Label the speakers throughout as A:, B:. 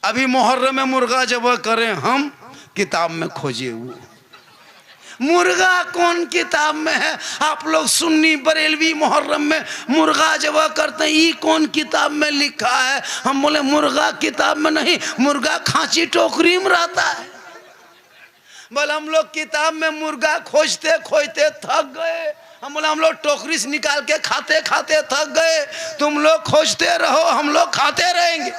A: अभी मुहर्रम में मुर्गा जब करें हम, किताब में खोजे वो मुर्गा कौन किताब में है? आप लोग सुन्नी बरेलवी मुहर्रम में मुर्गा जब करते हैं, ये कौन किताब में लिखा है? हम बोले मुर्गा किताब में नहीं, मुर्गा खांची टोकरी में रहता है। बोले हम लोग किताब में मुर्गा खोजते खोजते थक गए। हम बोले हम लोग टोकरी से निकाल के खाते खाते थक गए, तुम लोग खोजते रहो, हम लोग खाते रहेंगे।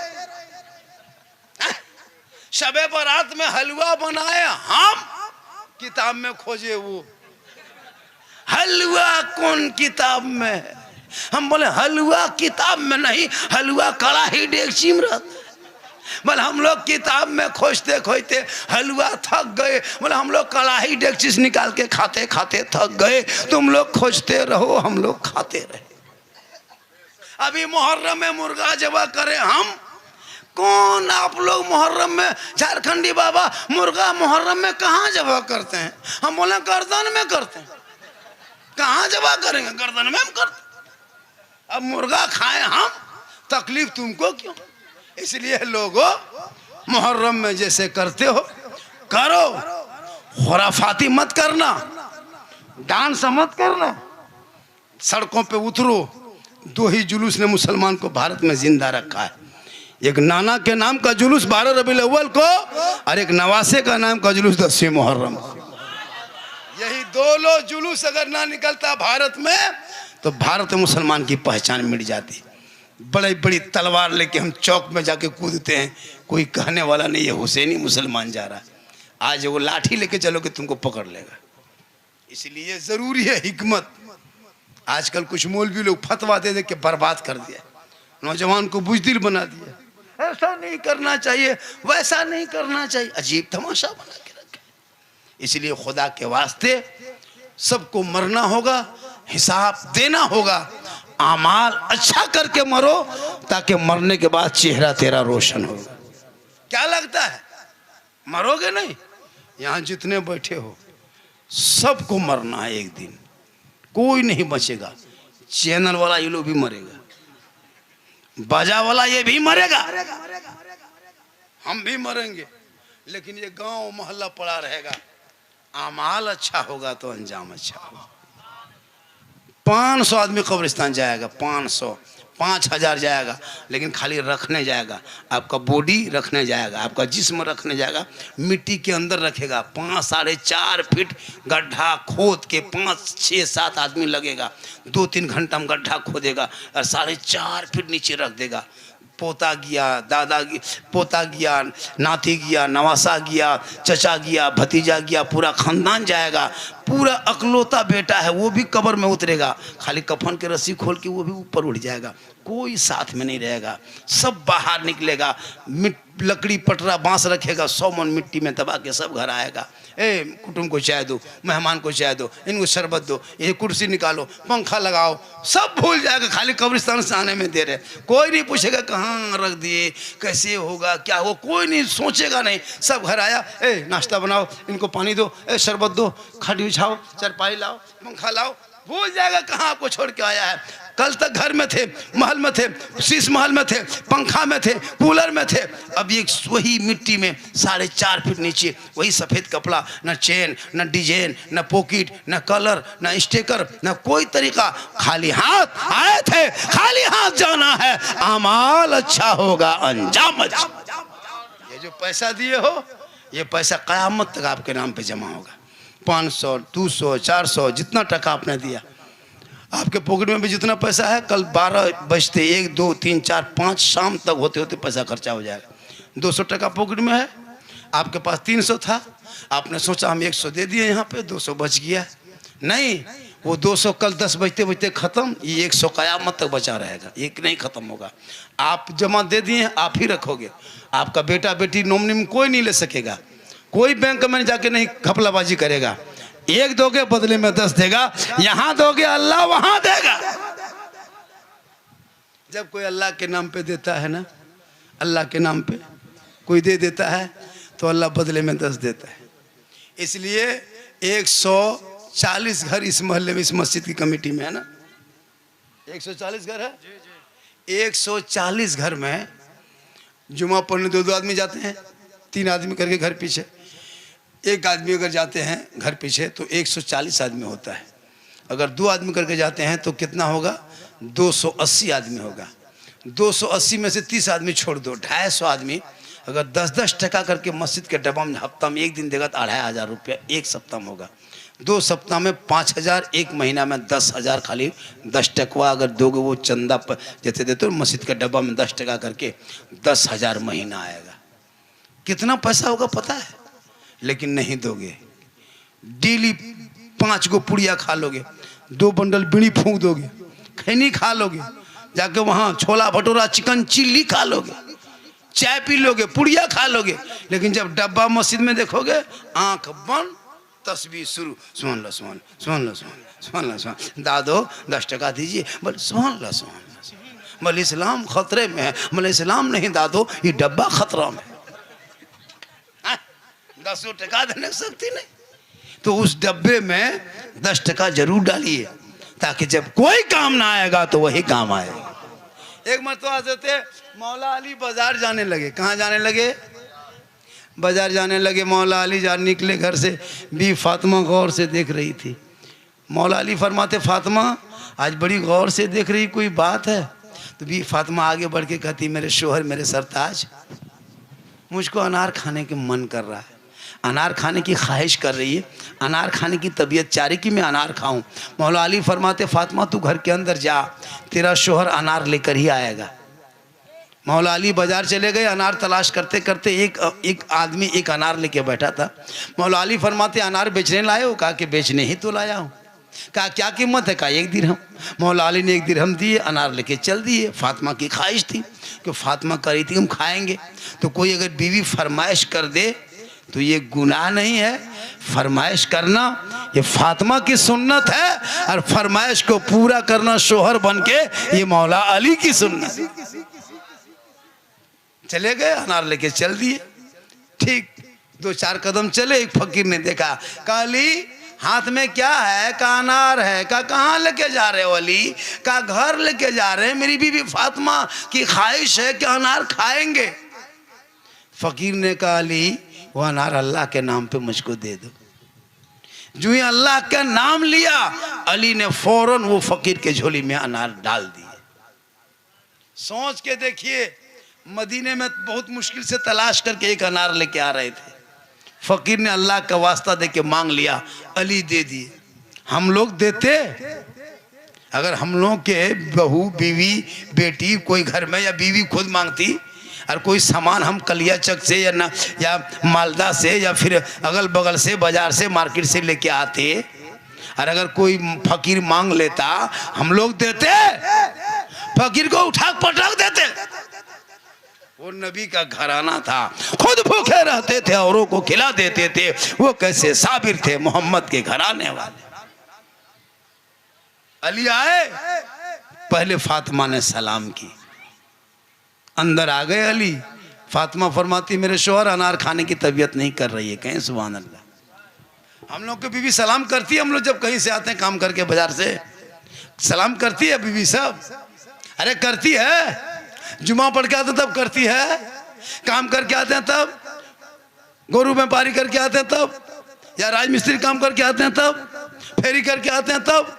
A: शबे बारात में हलवा बनाए हम, किताब में खोजे वो हलवा कौन किताब में है? हम बोले हलवा किताब में नहीं, हलवा कड़ाही डेगची में रहता है। बोले हम लोग किताब में खोजते खोजते हलवा थक गए। बोले हम लोग कड़ाही डेगची से निकाल के खाते खाते थक गए, तुम लोग खोजते रहो, हम लोग खाते रहे। अभी मुहर्रम में मुर्गा जबा करे हम, कौन आप लोग मुहर्रम में, झारखंडी बाबा मुर्गा मुहर्रम में कहाँ जबा करते हैं? हम बोले गर्दन में करते हैं। कहाँ जबा करेंगे? गर्दन में हम करते। अब मुर्गा खाएं हम, तकलीफ तुमको क्यों? इसलिए लोगों मुहर्रम में जैसे करते हो करो, खुराफाती मत करना, डांस मत करना, सड़कों पे उतरो। दो ही जुलूस ने मुसलमान को भारत में जिंदा रखा है, एक नाना के नाम का जुलूस 12 रबीउल अव्वल को, और एक नवासे का नाम का जुलूस 10वीं मुहर्रम। यही दो लो जुलूस अगर ना निकलता भारत में, तो भारत में मुसलमान की पहचान मिट जाती। बड़ी बड़ी तलवार लेके हम चौक में जाके कूदते हैं, कोई कहने वाला नहीं है हुसैनी मुसलमान जा रहा है। आज वो लाठी लेके चलो कि तुमको पकड़ लेगा। इसलिए जरूरी है हिकमत। आजकल कुछ मौलवी लोग फतवा दे दे के बर्बाद कर दिया, नौजवान को बुज़दिल बना दिया। ऐसा नहीं करना चाहिए, वैसा नहीं करना चाहिए, अजीब तमाशा बना के रखे। इसलिए खुदा के वास्ते सबको मरना होगा, हिसाब देना होगा, आमाल अच्छा करके मरो, ताकि मरने के बाद चेहरा तेरा रोशन होगा। क्या लगता है मरोगे नहीं? यहाँ जितने बैठे हो सबको मरना है एक दिन, कोई नहीं बचेगा। चैनल वाला ये लोग भी मरेगा, बाजा वाला ये भी मरेगा, हम भी मरेंगे, लेकिन ये गांव मोहल्ला पड़ा रहेगा। आमाल अच्छा होगा तो अंजाम अच्छा होगा। 500 आदमी कब्रिस्तान जाएगा, 500 5000 जाएगा, लेकिन खाली रखने जाएगा। आपका बॉडी रखने जाएगा, आपका जिस्म रखने जाएगा, मिट्टी के अंदर रखेगा। 5 साढ़े 4 फीट गड्ढा खोद के 5 6 7 आदमी लगेगा, 2-3 घंटा में गड्ढा खोदेगा और 4.5 फीट नीचे रख देगा। पोता गया, दादा गया, पोता गया, नाती गया, नवासा गया, चचा गया, भतीजा गया, पूरा खानदान जाएगा। पूरा अकलौता बेटा है वो भी कब्र में उतरेगा, खाली कफन के रस्सी खोल के वो भी ऊपर उड़ जाएगा। कोई साथ में नहीं रहेगा, सब बाहर निकलेगा। लकड़ी पटरा बांस रखेगा, 100 मन मिट्टी में दबा के सब घर आएगा। ए कुटुंब को चाय दो, मेहमान को चाय दो, इनको शरबत दो, ये कुर्सी निकालो, पंखा लगाओ, सब भूल जाएगा, खाली कब्रिस्तान से आने में दे रहे। कोई नहीं पूछेगा कहाँ रख दिए, कैसे होगा, क्या हो, कोई नहीं सोचेगा नहीं। सब घर आया, ए नाश्ता बनाओ, इनको पानी दो, ए शरबत दो, खाटी बिछाओ, चारपाई लाओ, पंखा लाओ, भूल जाएगा कहाँ आपको छोड़ के आया है। कल तक घर में थे, महल में थे, शीश महल में थे, पंखा में थे, कूलर में थे। अब ये वही मिट्टी में 4.5 फीट नीचे वही सफ़ेद कपड़ा, न चेन, न डिजाइन, न पॉकेट, न कलर, न स्टिकर, न कोई तरीका, खाली हाथ आए थे, खाली हाथ जाना है। अमाल अच्छा होगा, अंजाम अच्छा। ये जो पैसा दिए हो, ये पैसा क़यामत तक आपके नाम पे जमा होगा। 500 200 400 जितना टका आपने दिया, आपके पॉकेट में भी जितना पैसा है, कल 12 बजते 1 2 3 4 5 शाम तक होते होते पैसा खर्चा हो जाएगा। 200 टका पॉकेट में है, आपके पास 300 था, आपने सोचा हम 100 दे दिए, यहाँ पे 200 बच गया। नहीं, वो 200 कल 10 बजते बजते ख़त्म, ये 100 क़यामत तक बचा रहेगा, एक नहीं ख़त्म होगा। आप जमा दे दिए, आप ही रखोगे, आपका बेटा बेटी नॉमिनी में कोई नहीं ले सकेगा, कोई बैंक में जाके नहीं घपलाबाजी करेगा। 1 दोगे बदले में 10 देगा, यहाँ दोगे अल्लाह वहाँ देगा। जब कोई अल्लाह के नाम पे देता है ना, अल्लाह के नाम पे कोई दे देता है, तो अल्लाह बदले में 10 देता है। इसलिए 140 घर इस मोहल्ले में, इस मस्जिद की कमेटी में है ना, 140 घर है। 140 घर में जुमा पढ़ने दो आदमी जाते हैं, 3 आदमी करके घर पीछे। एक आदमी अगर जाते हैं घर पीछे तो 140 आदमी होता है। अगर 2 आदमी करके जाते हैं तो कितना होगा? 280 आदमी होगा। 280 में से 30 आदमी छोड़ दो, 250 आदमी अगर 10-10 टका करके मस्जिद के डब्बा में हफ्ता में एक दिन देगा तो 2500 रुपया एक सप्ताह में होगा। 2 सप्ताह में 5000, एक महीना में 10,000। खाली 10 टकवा अगर दोगे वो चंदा पर जैसे देते हो मस्जिद के डब्बा में 10 टका करके 10,000 महीना आएगा। कितना पैसा होगा पता है? लेकिन नहीं दोगे। डेली 5 गो पुड़िया खा लोगे, 2 बंडल बीड़ी फूंक दोगे, खैनी खा लोगे, जाके वहाँ छोला भटूरा चिकन चिल्ली खा लोगे, चाय पी लोगे, पुड़िया खा लोगे। लेकिन जब डब्बा मस्जिद में देखोगे आंख बंद, तस्वीर शुरू, सुन लो सुन सुन लो सुन सुन लो सुन, दादो 10 टका दीजिए, बोले सुन लो सुन, बोले इस्लाम खतरे में है, बोले इस्लाम नहीं दादो ये डब्बा खतरा में। 10 टका देने सकती नहीं, तो उस डब्बे में 10 टका जरूर डालिए ताकि जब कोई काम ना आएगा तो वही काम आएगा। एक मरतबा देते मौला अली बाजार जाने लगे। कहाँ जाने लगे? बाजार जाने लगे। मौला अली जा निकले घर से, बी फातिमा गौर से देख रही थी। मौला अली फरमाते फातिमा आज बड़ी गौर से देख रही, कोई बात है? तो बी फातिमा आगे बढ़ के कहती मेरे शोहर मेरे सरताज, मुझको अनार खाने के मन कर रहा है, अनार खाने की ख्वाहिश कर रही है, अनार खाने की तबीयत चाह रही कि मैं अनार खाऊं। मौला अली फरमाते फातिमा तू घर के अंदर जा, तेरा शोहर अनार लेकर ही आएगा। मौला अली बाजार चले गए। अनार तलाश करते करते एक आदमी एक अनार लेके बैठा था। मौला अली फरमाते अनार बेचने लाए हो? कहा कि बेचने ही तो लाया हूँ। कहा क्या कीमत है? कहा 1 दिरहम। मौला अली ने 1 दिरहम दिए, अनार लेके चल दिए। फातिमा की ख्वाहिश थी कि फातिमा करी थी हम खाएंगे, तो कोई अगर बीवी फरमाइश कर दे तो ये गुनाह नहीं है। फरमाइश करना ये फातिमा की सुन्नत है, और फरमाइश को पूरा करना शोहर बन के ये मौला अली की सुन्नत। चले गए, अनार लेके चल दिए। ठीक 2-4 कदम चले, एक फकीर ने देखा। कहा अली हाथ में क्या है? कहा अनार है। कहा कहाँ लेके जा रहे हो अली? कहा घर लेके जा रहे हैं, मेरी बीवी फातिमा की ख्वाहिश है कि अनार खाएंगे। फकीर ने कहा अली वो अनार अल्लाह के नाम पे मुझको दे दो। जो ही अल्लाह का नाम लिया, अली ने फौरन वो फकीर के झोली में अनार डाल दिए। सोच के देखिए, मदीने में बहुत मुश्किल से तलाश करके एक अनार लेके आ रहे थे। फकीर ने अल्लाह का वास्ता दे के मांग लिया, अली दे दिए। हम लोग देते? अगर हम लोग के बहू बीवी बेटी कोई घर में या बीवी खुद मांगती, और कोई सामान हम कलियाचक से या मालदा से या फिर अगल बगल से बाजार से मार्केट से लेके आते, और अगर कोई फकीर मांग लेता हम लोग देते? फकीर को उठा पटक देते। वो नबी का घराना था, खुद भूखे रहते थे औरों को खिला देते थे। वो कैसे साबिर थे, मोहम्मद के घराने वाले। अली आए, पहले फातिमा ने सलाम की, अंदर आ गए अली। फातिमा फरमाती मेरे शोहर अनार खाने की तबीयत नहीं कर रही है। कहें सुभान अल्लाह। हम लोग की बीवी सलाम करती है, हम लोग जब कहीं से आते हैं काम करके बाजार से, सलाम करती है बीवी सब? अरे करती है। जुमा पढ़ के आते हैं तब करती है, काम करके आते हैं तब, गोरू व्यापारी करके आते हैं तब, या राजमिस्त्री काम करके आते हैं तब, फेरी करके आते हैं तब,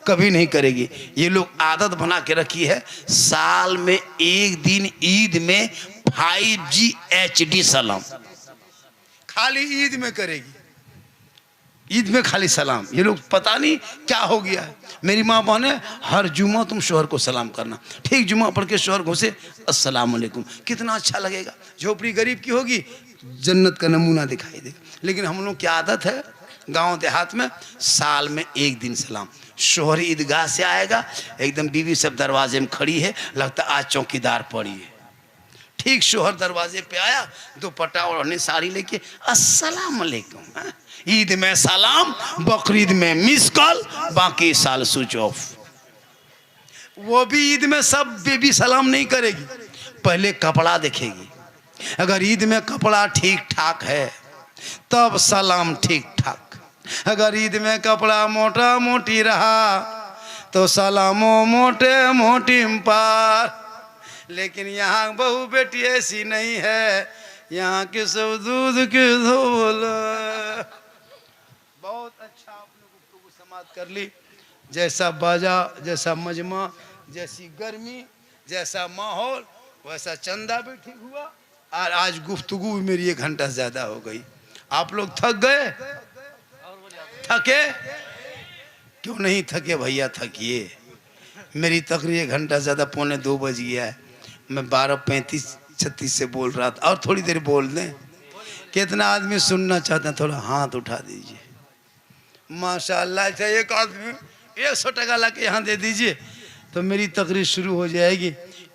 A: कभी नहीं करेगी। ये लोग आदत बना के रखी है, साल में एक दिन ईद में 5G HD सलाम, खाली ईद में करेगी। ईद में खाली सलाम। ये लोग पता नहीं क्या हो गया है। मेरी माँ बहने हर जुमा तुम शोहर को सलाम करना। ठीक जुमा पढ़ के शोहर घुसे अस्सलाम वालेकुम, कितना अच्छा लगेगा। झोपड़ी गरीब की होगी, जन्नत का नमूना दिखाई देगा। लेकिन हम लोग की आदत है गांव देहात में साल में एक दिन सलाम। शोहर ईदगाह से आएगा, एकदम बीवी सब दरवाजे में खड़ी है, लगता आज चौकीदार पड़ी है। ठीक शोहर दरवाजे पे आया, दुपट्टा और साड़ी लेके अस्सलाम वालेकुम। ईद में सलाम, बकरीद में मिस कॉल, बाकी साल स्विच ऑफ। वो भी ईद में सब बेबी सलाम नहीं करेगी, पहले कपड़ा देखेगी। अगर ईद में कपड़ा ठीक ठाक है तब सलाम ठीक ठाक। अगर ईद में कपड़ा मोटा मोटी रहा तो सलामो मोटे मोटी पार। लेकिन यहाँ बहू बेटी ऐसी नहीं है, यहाँ के सब दूध के धोल। बहुत अच्छा आपने गुफ्तगू समाप्त कर ली। जैसा बाजा, जैसा मजमा, जैसी गर्मी, जैसा माहौल, वैसा चंदा भी ठीक हुआ। और आज गुफ्तगू मेरी 1 घंटा ज्यादा हो गई। आप लोग थक गए? थके? क्यों नहीं थके भैया, थकिए। मेरी तकरीर 1 घंटा ज्यादा, 1:45 बज गया है। मैं 12:35-36 से बोल रहा था, और थोड़ी देर बोल दें। कितना आदमी सुनना चाहते हैं? थोड़ा हाथ उठा दीजिए। माशाअल्लाह। अच्छा, एक आदमी 100 टका ला के यहाँ दे दीजिए तो मेरी तकरीर शुरू हो जाएगी।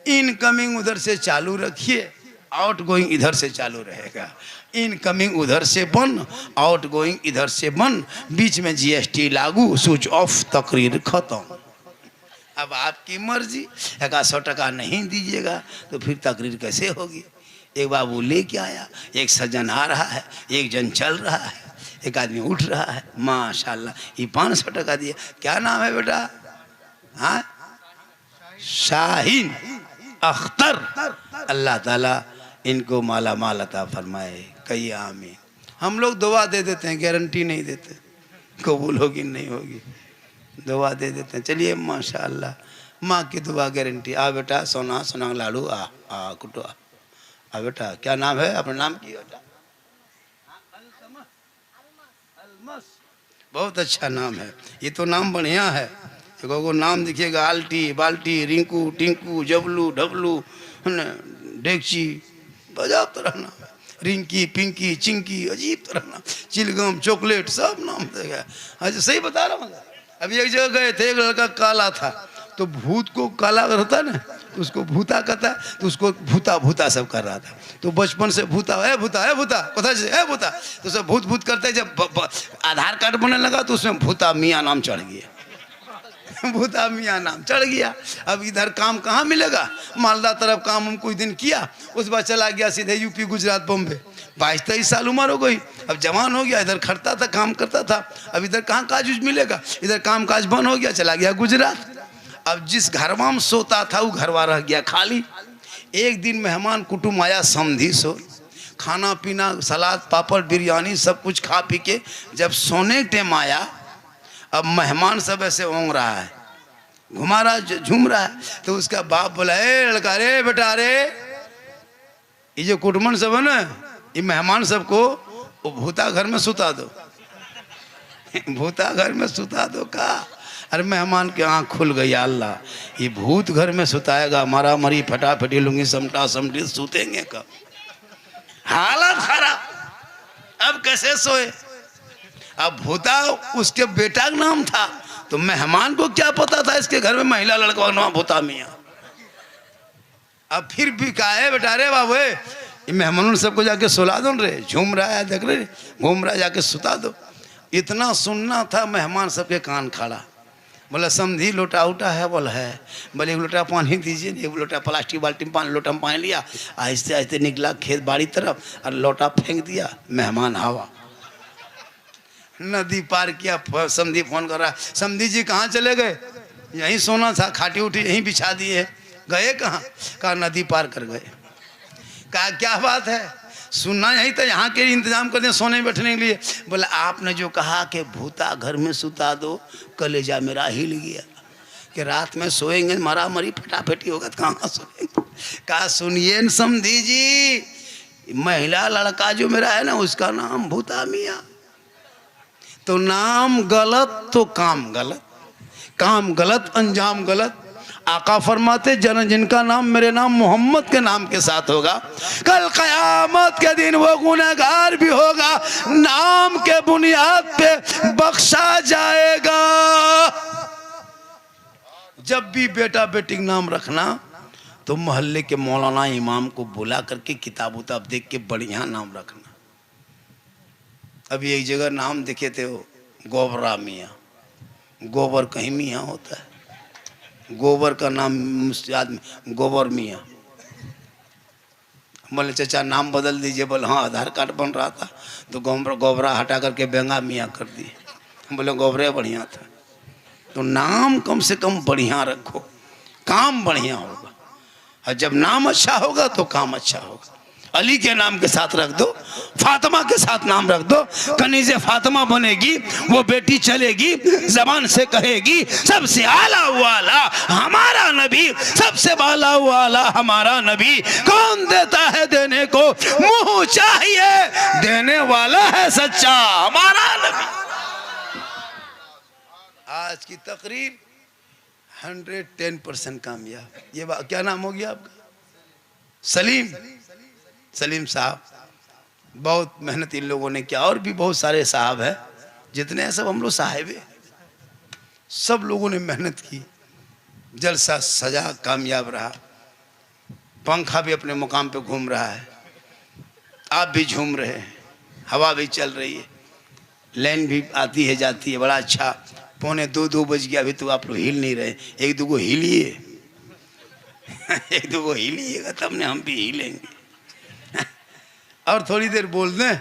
A: इनकमिंग उधर से चालू रखिए, आउट गोइंग इधर से चालू रहेगा। इनकमिंग उधर से बंद, आउट गोइंग इधर से बंद, बीच में जीएसटी लागू, स्विच ऑफ, तकरीर खत्म। अब आपकी मर्जी। 100 टका नहीं दीजिएगा तो फिर तकरीर कैसे होगी? एक बाबू लेके आया, एक सज्जन आ रहा है, एक जन चल रहा है, एक आदमी उठ रहा है। माशाल्लाह, ये 500 टका दिया। क्या नाम है बेटा? हाँ, शाहीन अख्तर। अल्लाह ताला इनको माला माल अता फरमाए। कई आमीन। हम लोग दुआ दे देते हैं, गारंटी नहीं देते कबूल होगी नहीं होगी, दुआ दे देते हैं। चलिए माशाल्लाह, माँ की दुआ गारंटी। आ बेटा, सोना सोना लाडू, आ कुटो, आ बेटा। क्या नाम है? अपना नाम की बेटा? बहुत अच्छा नाम है। ये तो नाम बढ़िया है। देखो नाम दिखिएगा, आल्टी, बाल्टी, रिंकू, टिंकू, जबलू, डबलू, डेक्ची, अजीब तरह नाम है। रिंकी, पिंकी, चिंकी, अजीब तरह नाम। चिलगम, चॉकलेट, सब नाम देगा। अच्छा, सही बता रहा हूँ। अभी एक जगह गए थे, एक लड़का काला था, तो भूत को काला रहता ना, तो उसको भूता कहता, तो उसको भूता भूता सब कर रहा था। तो बचपन से भूता है, भूता है, भूता पता है, भूता। तो सब भूत भूत करते। जब आधार कार्ड बनने लगा तो उसमें भूता मियाँ नाम चढ़ गया। भूता मियाँ नाम चढ़ गया। अब इधर काम कहाँ मिलेगा? मालदा तरफ काम हम कुछ दिन किया, उस बाद चला गया सीधे यूपी, गुजरात, बॉम्बे। 22-23 साल उम्र हो गई, अब जवान हो गया। इधर खटता था, काम करता था। अब इधर कहाँ काज मिलेगा? इधर काम काज बंद हो गया, चला गया गुजरात। अब जिस घरवा में सोता था वो घरवा रह गया खाली। एक दिन मेहमान कुटुंब आया, समधी सो, खाना पीना, सलाद, पापड़, बिरयानी सब कुछ खा पी के जब सोने के टाइम आया, अब मेहमान सब ऐसे ओंग रहा है, घुमा रहा, झूम रहा है। तो उसका बाप बोला, ए लड़का रे, बेटा रे, ये जो कुटुंबन सब है ना, ये मेहमान सबको वो भूता घर में सुता दो। भूता घर में सुता दो का? अरे मेहमान की आँख खुल गई। अल्लाह, ये भूत घर में सुताएगा, मारा मरी, फटाफटी, लुंगी समटा समटी, सुतेंगे कब? हालत खराब। अब कैसे सोए? अब भूता उसके बेटा का नाम था, तो मेहमान को क्या पता था इसके घर में महिला लड़का नाम भूता मियाँ। अब फिर भी कहा है, बेटा रे बाबू, ये मेहमानों सबको जाके सुला दो रे, झूम रहा है, देख रहे घूम रहा है, जाके सुता दो। इतना सुनना था, मेहमान सबके कान खड़ा। बोला, समझी लोटा उठा है? बोला है। बोले, 1 लोटा पानी दीजिए। 1 लोटा प्लास्टिक बाल्टी में पानी, लोटा में पानी लिया, आहिस्ते आहिस्ते निकला खेत बाड़ी तरफ और लोटा फेंक दिया। मेहमान हवा। नदी पार किया। समधी फोन कर रहा, समधी जी कहाँ चले गए? यहीं सोना था, खाटी उठी यहीं बिछा दिए। गए कहाँ? कहा नदी पार कर गए। कहा क्या बात है? सुनना यही था, यहाँ के इंतजाम कर दें सोने बैठने के लिए। बोला, आपने जो कहा कि भूता घर में सुता दो, कलेजा मेरा हिल गया कि रात में सोएंगे मरा मरी फटाफटी होगा तो कहाँ सोएंगे। कहा सुनिए न समधी जी, महिला लड़का जो मेरा है ना, उसका नाम भूता मियाँ। तो नाम गलत तो काम गलत, काम गलत अंजाम गलत। आका फरमाते, जन जिनका नाम मेरे नाम मोहम्मद के नाम के साथ होगा, कल कयामत के दिन वो गुनहगार भी होगा, नाम के बुनियाद पे बख्शा जाएगा। जब भी बेटा बेटी नाम रखना तो मोहल्ले के मौलाना इमाम को बुला करके किताब उताब देख के बढ़िया नाम रखना। अभी एक जगह नाम देखे थे, वो गोबरा मियाँ। गोबर कहीं मियाँ होता है, गोबर का नाम आदमी गोबर मियाँ। बोले चाचा नाम बदल दीजिए। बोले हाँ, आधार कार्ड बन रहा था तो गोबरा हटा करके बेंगा मियाँ कर दिए। बोले गोबरे बढ़िया था। तो नाम कम से कम बढ़िया रखो, काम बढ़िया होगा। और जब नाम अच्छा होगा तो काम अच्छा होगा। अली के नाम के साथ रख दो, फातिमा के साथ नाम रख दो, कनीज़े फातिमा बनेगी, वो बेटी चलेगी, जबान से कहेगी सबसे आला वाला हमारा नबी, सबसे बाला वाला हमारा नबी। कौन देता है देने को मुंह चाहिए, देने वाला है सच्चा हमारा नबी। आज की तकरीर 110% कामयाब। ये क्या नाम हो गया आपका? सलीम साहब। बहुत मेहनत इन लोगों ने किया, और भी बहुत सारे साहब हैं, जितने हैं सब हम लोग साहिब, सब लोगों ने मेहनत की। जलसा सजा कामयाब रहा, पंखा भी अपने मुकाम पे घूम रहा है, आप भी झूम रहे हैं, हवा भी चल रही है, लाइन भी आती है जाती है। बड़ा अच्छा। 1:45 बज गया, अभी तो आप लोग हिल नहीं रहे। एक दो हिलिए एक दो हिलिएगा तब ने हम भी हिलेंगे। और थोड़ी देर बोल दें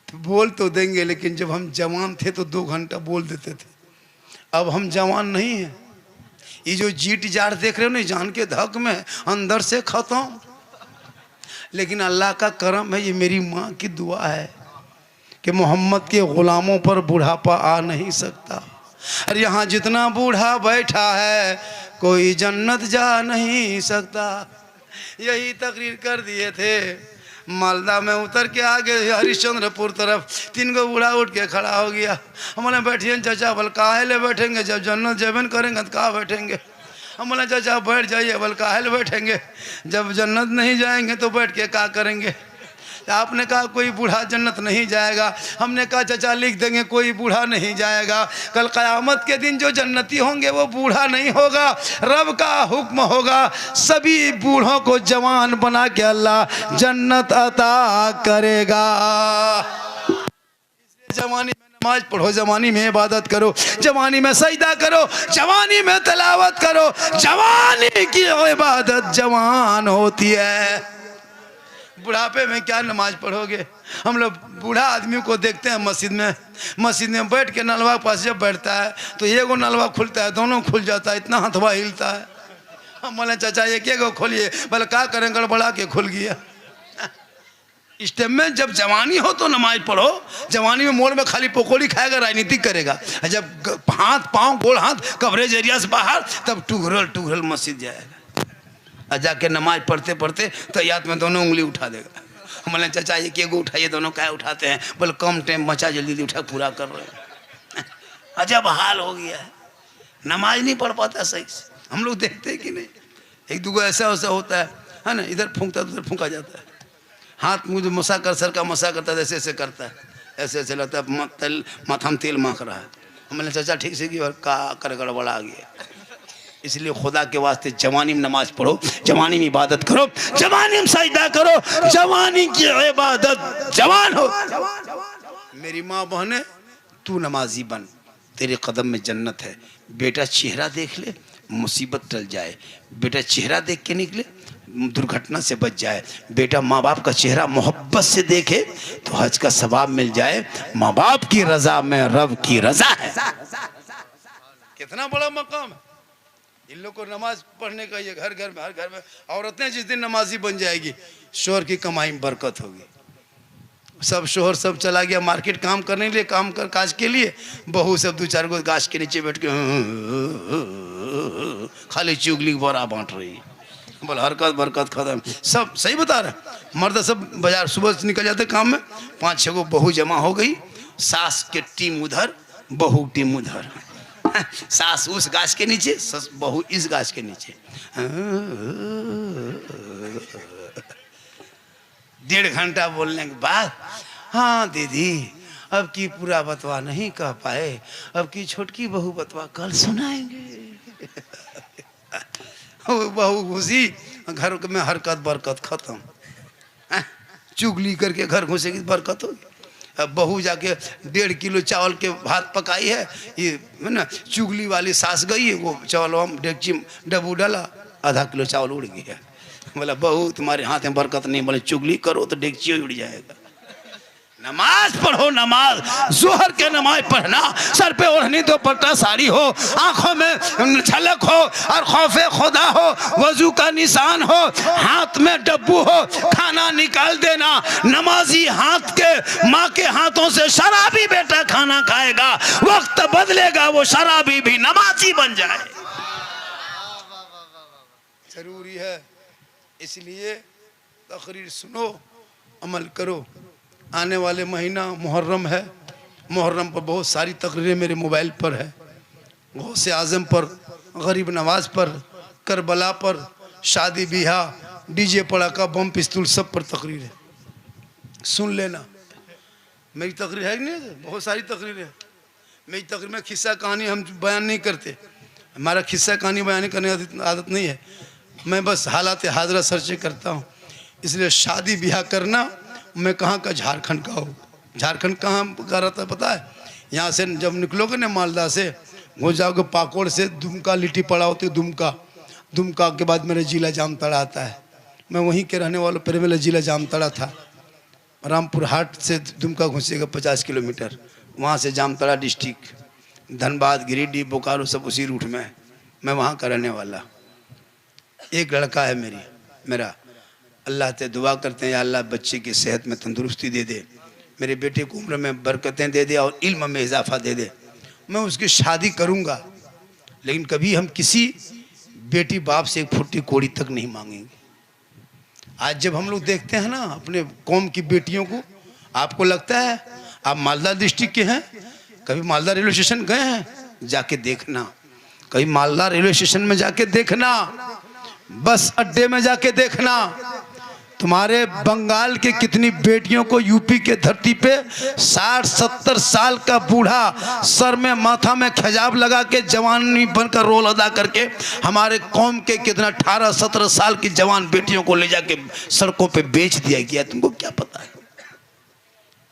A: तो बोल तो देंगे, लेकिन जब हम जवान थे तो 2 घंटा बोल देते थे। अब हम जवान नहीं हैं। ये जो जीट जाट देख रहे हो ना, जान के धक में अंदर से खत्म। लेकिन अल्लाह का करम है, ये मेरी माँ की दुआ है कि मोहम्मद के ग़ुलामों पर बुढ़ापा आ नहीं सकता। और यहाँ जितना बूढ़ा बैठा है कोई जन्नत जा नहीं सकता। यही तकरीर कर दिए थे। मालदा में उतर के आगे हरिश्चंद्रपुर तरफ 3 गो बूढ़ा उठ के खड़ा हो गया। हमने बैठिए चाचा, बोल काहे ले बैठेंगे, जब जन्नत जबन करेंगे तो कहाँ बैठेंगे। हम बोले चाचा बैठ जाइए, बोल काहे ले बैठेंगे, जब जन्नत नहीं जाएंगे तो बैठ के क्या करेंगे। आपने कहा कोई बूढ़ा जन्नत नहीं जाएगा। हमने कहा चाचा लिख देंगे कोई बूढ़ा नहीं जाएगा। कल क़यामत के दिन जो जन्नती होंगे वो बूढ़ा नहीं होगा, रब का हुक्म होगा, सभी बूढ़ों को जवान बना के अल्लाह जन्नत अता करेगा। जवानी में नमाज पढ़ो, जवानी में इबादत करो, जवानी में सजदा करो, जवानी में तिलावत करो। जवानी की इबादत जवान होती है। बुढ़ापे में क्या नमाज पढ़ोगे। हम लोग बूढ़ा आदमी को देखते हैं मस्जिद में बैठ के नलवा पास जब बैठता है तो एगो नलवा खुलता है, दोनों खुल जाता है, इतना हथवा हिलता है। हम बोले चाचा ये क्या गो खोलिए, बोले क्या करें, गड़बड़ा के खुल गया। इस टाइम में जब जवानी हो तो नमाज पढ़ो। जवानी में मोड़ में खाली पकौड़ी खाएगा, राजनीति करेगा। जब हाथ पाँव गोल हाथ कवरेज एरिया से बाहर, तब टुघरल मस्जिद जाएगा। जाके नमाज पढ़ते पढ़ते तैयात में दोनों उंगली उठा देगा। हमने चाचा ये क्या उठाइए, दोनों क्या उठाते हैं, बोले कम टाइम बचा, जल्दी उठा पूरा कर रहे हैं। अजब हाल हो गया है, नमाज नहीं पढ़ पाता सही से। हम लोग देखते हैं कि नहीं, एक दूगो ऐसा होता है ना, इधर फूंकता उधर फूंका जाता है, हाथ मुझे मसा कर सर का मसा करता है, ऐसे ऐसे करता है, ऐसे ऐसे लगता है माथा में तेल माख रहा है। हमने चाचा ठीक से की, और का कर गड़बड़ा आ गया। इसलिए खुदा के वास्ते जवानी में नमाज पढ़ो, जवानी में इबादत करो, जवानी में सजदा करो, जवानी की इबादत जवान हो। मेरी माँ बहने, तू नमाजी बन, तेरे कदम में जन्नत है। बेटा चेहरा देख ले मुसीबत टल जाए, बेटा चेहरा देख के निकले दुर्घटना से बच जाए, बेटा माँ बाप का चेहरा मोहब्बत से देखे तो हज का सवाब मिल जाए। माँ बाप की रजा में रब की रजा है। कितना बड़ा मकाम है। इन लोग को नमाज पढ़ने का, ये घर घर में हर घर में औरतें जिस दिन नमाजी बन जाएगी, शोहर की कमाई में बरकत होगी। सब शोहर सब चला गया मार्केट काम करने के लिए, काम कर काज के लिए, बहू सब 2-4 गो गाछ के नीचे बैठ के खाली चुगली बोरा बांट रही है। बोल हरकत बरकत खत्म। सब सही बता रहे। मर्द सब बाजार सुबह निकल जाते काम में, 5-6 गो बहू जमा हो गई, सास के टीम उधर, बहू टीम उधर। सास उस गाछ के नीचे, बहू इस गाछ के नीचे। 1.5 घंटा बोलने के बाद, हाँ दीदी अब की पूरा बतवा नहीं कह पाए, अब की छोटकी बहू बतवा कल सुनाएंगे। बहू घुसी घर में, हरकत बरकत खत्म। चुगली करके घर घुसेगी बरकत होगी। अब बहू जाके 1.5 किलो चावल के भात पकाई है, ये है ना, चुगली वाली सास गई, वो चावल हम डेगची डबू डाला, आधा किलो चावल उड़ गया। बोला बहू तुम्हारे हाथ में बरकत नहीं, बोले चुगली करो तो डेगची उड़ जाएगा। नमाज पढ़ो, नमाज जोहर के नमाज पढ़ना, सर पे ओढ़नी दुपट्टा साड़ी हो, आंखों में झलक हो और खौफे खुदा हो, वजू का निशान हो, हाथ में डब्बू हो, खाना निकाल देना। नमाजी हाथ के माँ के हाथों से शराबी बेटा खाना खाएगा, वक्त बदलेगा, वो शराबी भी नमाजी बन जाए। जरूरी है, इसलिए तकरीर सुनो, अमल करो। आने वाले महीना मुहर्रम है, मुहर्रम पर बहुत सारी तकरीरें मेरे मोबाइल पर है। गौसे आज़म पर, गरीब नवाज पर, करबला पर, शादी ब्याह, डीजे पड़ाका बम पिस्तूल सब पर तकरीर है, सुन लेना। मेरी तकरीर है नहीं, बहुत सारी तकरीरें हैं। मेरी तकरीर में किस्सा कहानी हम बयान नहीं करते, हमारा किस्सा कहानी बयान करने की आदत नहीं है। मैं बस हालात हाजरा सर्चे करता हूँ। इसलिए शादी ब्याह करना, मैं कहाँ का, झारखंड का हूँ। झारखंड कहाँ का रहता है पता है? यहाँ से जब निकलोगे ना मालदा से, हो जाओगे पाकोड़ से, दुमका लिट्टी पड़ा होती है, दुमका, दुमका के बाद मेरा जिला जामताड़ा आता है। मैं वहीं के रहने वालों, पहले मेरा जिला जामताड़ा था। रामपुर हाट से दुमका घुसेगा 50 किलोमीटर, वहाँ से जामताड़ा डिस्ट्रिक्ट, धनबाद, गिरिडीह, बोकारो सब उसी रूट में है। मैं वहाँ का रहने वाला। एक लड़का है मेरा, अल्लाह से दुआ करते हैं, या अल्लाह बच्चे की सेहत में तंदुरुस्ती दे दे, मेरे बेटे को उम्र में बरकतें दे दे और इल्म में इजाफा दे दे। मैं उसकी शादी करूँगा, लेकिन कभी हम किसी बेटी बाप से एक फुट्टी कोड़ी तक नहीं मांगेंगे। आज जब हम लोग देखते हैं ना अपने कौम की बेटियों को, आपको लगता है आप मालदा डिस्ट्रिक्ट के हैं, कभी मालदा रेलवे स्टेशन गए हैं? जाके देखना, कभी मालदा रेलवे स्टेशन में जाके देखना, बस अड्डे में जाके देखना। तुम्हारे बंगाल के कितनी बेटियों को यूपी के धरती पे 60-70 साल का बूढ़ा सर में माथा में खिजाब लगा के जवानी बनकर रोल अदा करके, हमारे कौम के कितना 18-17 साल की जवान बेटियों को ले जाके सड़कों पे बेच दिया गया। तुमको क्या पता है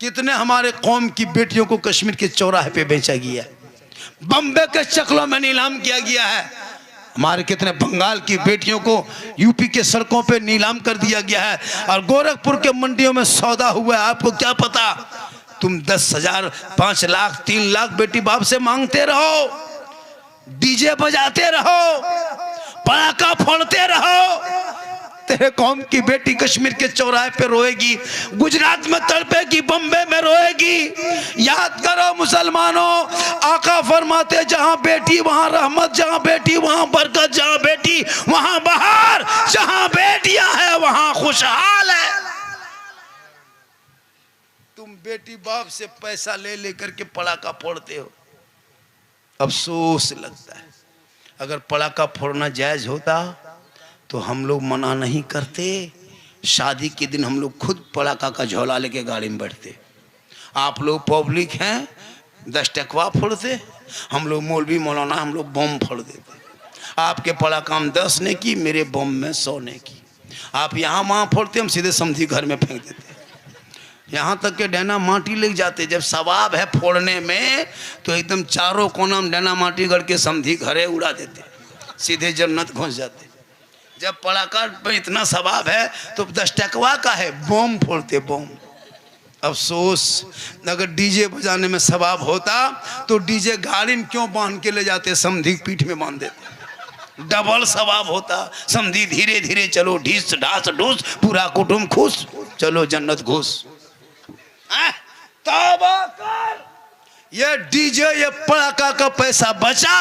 A: कितने हमारे कौम की बेटियों को कश्मीर के चौराहे पे बेचा गया, बम्बे के चकलों में नीलाम किया गया है। हमारे कितने बंगाल की बेटियों को यूपी के सड़कों पे नीलाम कर दिया गया है, और गोरखपुर के मंडियों में सौदा हुआ है। आपको क्या पता? तुम 10,000, 5 लाख, 3 लाख बेटी बाप से मांगते रहो, डीजे बजाते रहो, पटाखा फोड़ते रहो, तेरे कौम की बेटी कश्मीर के चौराहे पे रोएगी, गुजरात में तड़पेगी, बम्बे में रोएगी। याद करो मुसलमानों, आका फरमाते जहां बेटी वहां रहमत, जहां बेटी वहां बरकत, जहां बेटी वहां बहार, जहां बेटियां हैं वहां खुशहाल है। तुम बेटी बाप से पैसा ले लेकर के पटाखा फोड़ते हो, अफसोस लगता है। अगर पटाखा फोड़ना जायज होता तो हम लोग मना नहीं करते। शादी के दिन हम लोग खुद पटाखा का झोला लेके गाड़ी में बैठते। आप लोग पब्लिक हैं, 10 टकवा फोड़ते, हम लोग मौलवी मौलाना हम लोग बम फोड़ देते। आपके पटाखा हम 10 ने की, मेरे बम में 100 ने की। आप यहाँ वहाँ फोड़ते, हम सीधे समझी घर में फेंक देते। यहाँ तक के डैना माटी लग जाते। जब सवाब है फोड़ने में तो एकदम चारों कोना में डैना माटी गढ़ के समझी घरे उड़ा देते, सीधे जन्नत घुस जाते। जब पटाखा पे इतना सवाब है तो 10 टकवा का है, बम फोड़ते बम। अफसोस, अगर डीजे बजाने में सवाब होता तो डीजे गाड़ी में क्यों बांध के ले जाते, समधी पीठ में बांध देते, डबल सवाब होता। समधी धीरे धीरे चलो, ढीस ढास ढूस, पूरा कुटुंब खुश, चलो जन्नत घुस। तौबा कर, ये डीजे ये पटाखा का पैसा बचा,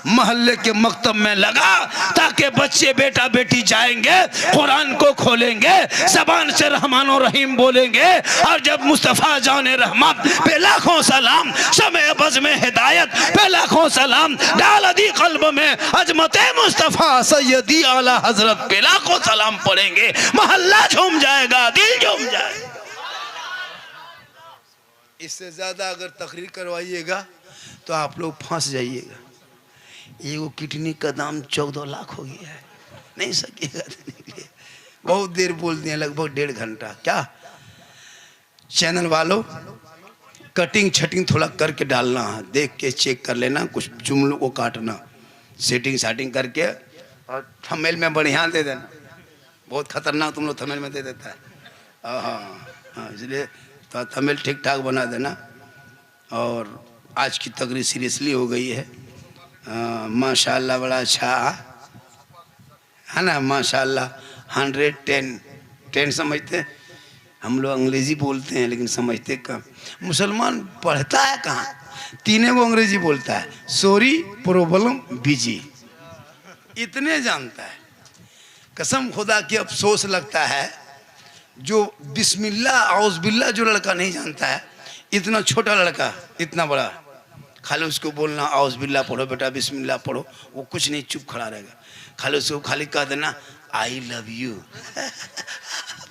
A: मोहल्ले के मकतब में लगा, ताकि बच्चे बेटा बेटी जाएंगे, कुरान को खोलेंगे, जबान से रहमान और रहीम बोलेंगे, और जब मुस्तफ़ा जाने रहमत पे लाखों सलाम, शमे बज़ में हिदायत पे लाखों सलाम, डाल दी कल्ब में अजमते मुस्तफ़ा सैयदी आला हजरत पे लाखों सलाम पढ़ेंगे, मोहल्ला झूम जाएगा, दिल झूम जाएगा। इससे ज़्यादा अगर तकरीर करवाइएगा तो आप लोग फंस जाइएगा। ये वो किडनी का दाम 14 लाख हो गया है, नहीं सकेगा देने के लिए। बहुत देर बोल दिए, लगभग 1.5 घंटा। क्या चैनल वालों, कटिंग छटिंग थोड़ा करके डालना है, देख के चेक कर लेना, कुछ जुमलों को काटना, सेटिंग साटिंग करके, और थंबनेल में बढ़िया दे देना। बहुत खतरनाक तुम लोग थंबनेल में दे देता है। हाँ हाँ, इसलिए तो तमिल ठीक ठाक बना देना। और आज की तकरीर सीरियसली हो गई है। माशाल्लाह बड़ा अच्छा है ना, माशाल्लाह 110 समझते हैं हम लोग, अंग्रेजी बोलते हैं लेकिन समझते कम। मुसलमान पढ़ता है कहाँ, तीनों को अंग्रेजी बोलता है, सॉरी प्रॉब्लम बिजी, इतने जानता है। कसम खुदा की अफसोस लगता है जो बिस्मिल्लाह औज़बिल्लाह जो लड़का नहीं जानता है, इतना छोटा लड़का इतना बड़ा, खाली उसको बोलना औज़बिल्लाह पढ़ो बेटा, बिस्मिल्लाह पढ़ो, वो कुछ नहीं चुप खड़ा रहेगा। खाली उसको खाली कह देना आई लव यू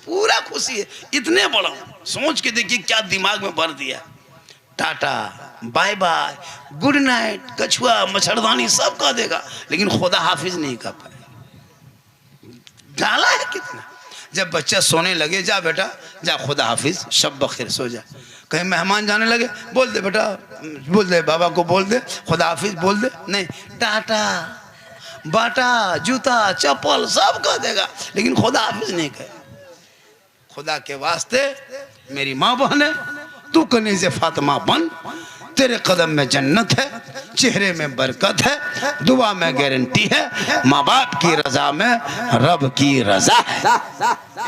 A: पूरा खुशी है। इतने बड़ा, सोच के देखिए क्या दिमाग में भर दिया। Tata bye bye good night कछुआ मच्छरदानी सब कह देगा, लेकिन खुदा हाफिज नहीं कर पाए। डाला है कितना। जब बच्चा सोने लगे, जा बेटा जा खुदा हाफिज शब बखैर सो जा। कहीं मेहमान जाने लगे, बोल दे बेटा, बोल दे बाबा को, बोल दे खुदा हाफिज, बोल दे नहीं टाटा बाटा जूता चप्पल सब कह देगा, लेकिन खुदा हाफिज नहीं कहे। खुदा के वास्ते मेरी माँ बहन है, तू कनीज़े फातिमा बन, तेरे कदम में जन्नत है, चेहरे में बरकत है, दुआ में गारंटी है, माँ बाप की रजा में रब की रजा है।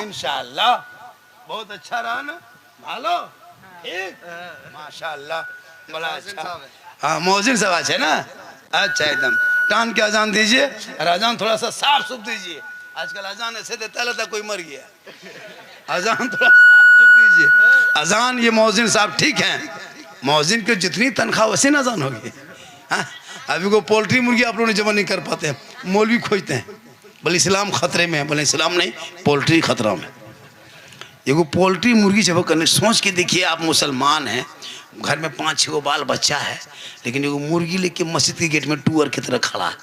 A: इंशाअल्लाह बहुत अच्छा रहा ना, भालो ठीक माशाअल्लाह बड़ा अच्छा। हाँ मौजिन सब अच्छे ना, अच्छा एकदम कान के अजान दीजिए और अजान थोड़ा सा साफ सुफ दीजिए। आजकल अजान ऐसे देता लगता कोई मर गया, अजान थोड़ा साफ सुफ दीजिए। अजान ये मौजिन साहब ठीक हैं, मौजिन की जितनी तनख्वाह वैसे न अजान होगी। हाँ अभी को पोल्ट्री मुर्गी आप लोग ने जमा नहीं कर पाते हैं, मौलवी खोजते हैं, बोले इस्लाम खतरे में है, बोले इस्लाम नहीं पोल्ट्री खतरा में। एगो पोल्ट्री मुर्गी जब करने, सोच के देखिए आप मुसलमान हैं, घर में 5-6 बाल बच्चा है, लेकिन एगो मुर्गी लेके मस्जिद के गेट में टूअर की तरह खड़ा है।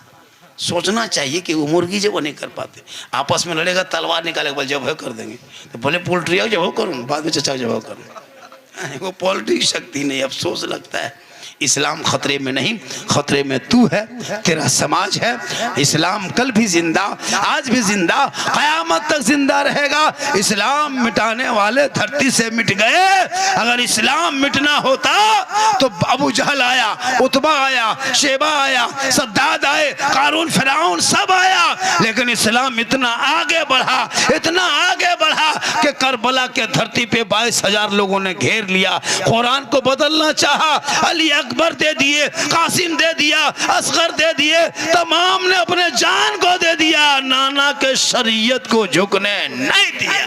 A: सोचना चाहिए कि वो मुर्गी जब वो नहीं कर पाते, आपस में लड़ेगा, तलवार निकालेगा, बोले जब कर देंगे, तो बोले पोल्ट्री आओ जब करूँ, बाद में चचा जब करूँ। वो पोल्ट्री शक्ति नहीं। अफसोस लगता है इस्लाम खतरे में नहीं, खतरे में तू है, तेरा समाज है। इस्लाम कल भी जिंदा, आज भी जिंदा, क़यामत तक जिंदा रहेगा। इस्लाम मिटाने वाले धरती से मिट गए। अगर इस्लाम मिटना होता तो अबू जहल आया, उतबा आया, शेबा आया, सद्दाद आए, कारून फिरौन सब आया, लेकिन इस्लाम इतना आगे बढ़ा, इतना आगे बढ़ा कि करबला के धरती पे 22,000 लोगों ने घेर लिया। कुरान को बदलना चाहा, अली अकबर दे दिए, कासिम दे दिया, असगर दे दिए, तमाम ने अपने जान को दे दिया, नाना के शरीयत को झुकने नहीं दिया।